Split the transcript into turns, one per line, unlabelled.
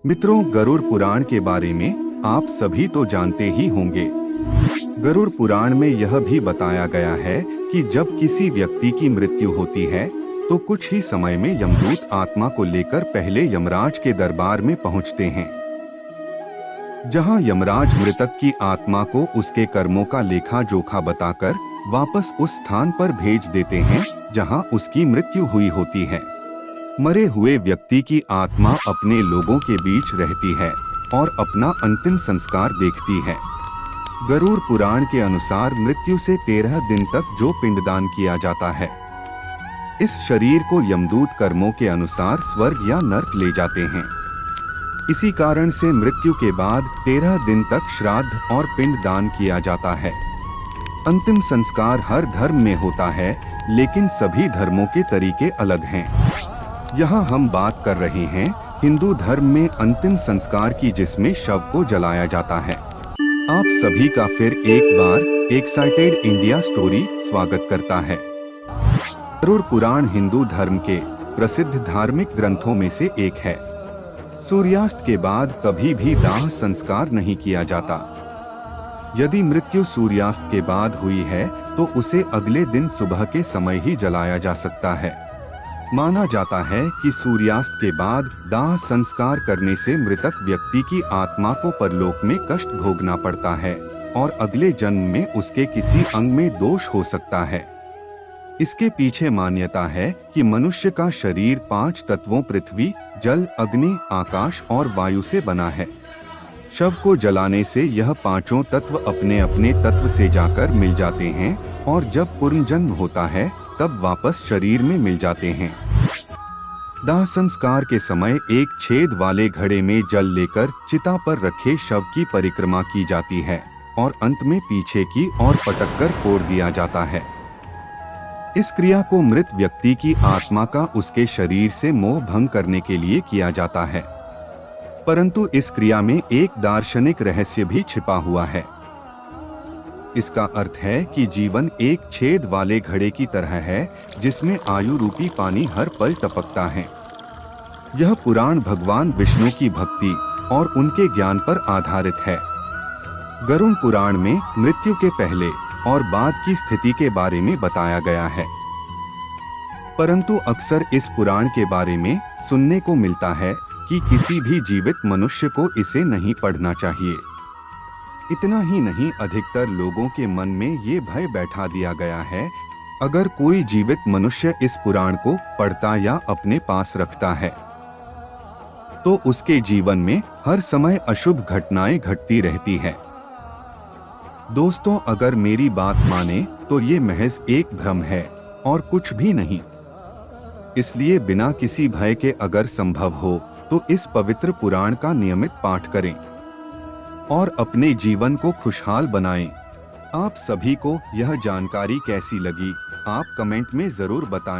मित्रों, गरुड़ पुराण के बारे में आप सभी तो जानते ही होंगे। गरुड़ पुराण में यह भी बताया गया है कि जब किसी व्यक्ति की मृत्यु होती है तो कुछ ही समय में यमदूत आत्मा को लेकर पहले यमराज के दरबार में पहुंचते हैं, जहां यमराज मृतक की आत्मा को उसके कर्मों का लेखा जोखा बताकर वापस उस स्थान पर भेज देते हैं जहां उसकी मृत्यु हुई होती है। मरे हुए व्यक्ति की आत्मा अपने लोगों के बीच रहती है और अपना अंतिम संस्कार देखती है। गरुड़ पुराण के अनुसार मृत्यु से 13 दिन तक जो पिंडदान किया जाता है, इस शरीर को यमदूत कर्मों के अनुसार स्वर्ग या नर्क ले जाते हैं। इसी कारण से मृत्यु के बाद 13 दिन तक श्राद्ध और पिंडदान किया जाता है। अंतिम संस्कार हर धर्म में होता है, लेकिन सभी धर्मों के तरीके अलग हैं। यहाँ हम बात कर रहे हैं हिंदू धर्म में अंतिम संस्कार की, जिसमें शव को जलाया जाता है। आप सभी का फिर एक बार एक्साइटेड इंडिया स्टोरी स्वागत करता है। गरुड़ पुराण हिंदू धर्म के प्रसिद्ध धार्मिक ग्रंथों में से एक है। सूर्यास्त के बाद कभी भी दाह संस्कार नहीं किया जाता। यदि मृत्यु सूर्यास्त के बाद हुई है तो उसे अगले दिन सुबह के समय ही जलाया जा सकता है। माना जाता है कि सूर्यास्त के बाद दाह संस्कार करने से मृतक व्यक्ति की आत्मा को परलोक में कष्ट भोगना पड़ता है और अगले जन्म में उसके किसी अंग में दोष हो सकता है। इसके पीछे मान्यता है कि मनुष्य का शरीर 5 तत्वों पृथ्वी, जल, अग्नि, आकाश और वायु से बना है। शव को जलाने से यह 5 तत्व अपने अपने तत्व से जाकर मिल जाते हैं और जब पुनर्जन्म होता है तब वापस शरीर में मिल जाते हैं। दाह संस्कार के समय एक छेद वाले घड़े में जल लेकर चिता पर रखे शव की परिक्रमा की जाती है और अंत में पीछे की ओर पटक कर फोड़ दिया जाता है। इस क्रिया को मृत व्यक्ति की आत्मा का उसके शरीर से मोह भंग करने के लिए किया जाता है, परंतु इस क्रिया में एक दार्शनिक रहस्य भी छिपा हुआ है। इसका अर्थ है कि जीवन एक छेद वाले घड़े की तरह है जिसमें आयु रूपी पानी हर पल टपकता है। यह पुराण भगवान विष्णु की भक्ति और उनके ज्ञान पर आधारित है। गरुड़ पुराण में मृत्यु के पहले और बाद की स्थिति के बारे में बताया गया है, परंतु अक्सर इस पुराण के बारे में सुनने को मिलता है कि किसी भी जीवित मनुष्य को इसे नहीं पढ़ना चाहिए। इतना ही नहीं, अधिकतर लोगों के मन में ये भय बैठा दिया गया है, अगर कोई जीवित मनुष्य इस पुराण को पढ़ता या अपने पास रखता है तो उसके जीवन में हर समय अशुभ घटनाएं घटती रहती है। दोस्तों, अगर मेरी बात माने तो ये महज एक भ्रम है और कुछ भी नहीं। इसलिए बिना किसी भय के अगर संभव हो तो इस पवित्र पुराण का नियमित पाठ करें और अपने जीवन को खुशहाल बनाएं। आप सभी को यह जानकारी कैसी लगी, आप कमेंट में जरूर बताएं।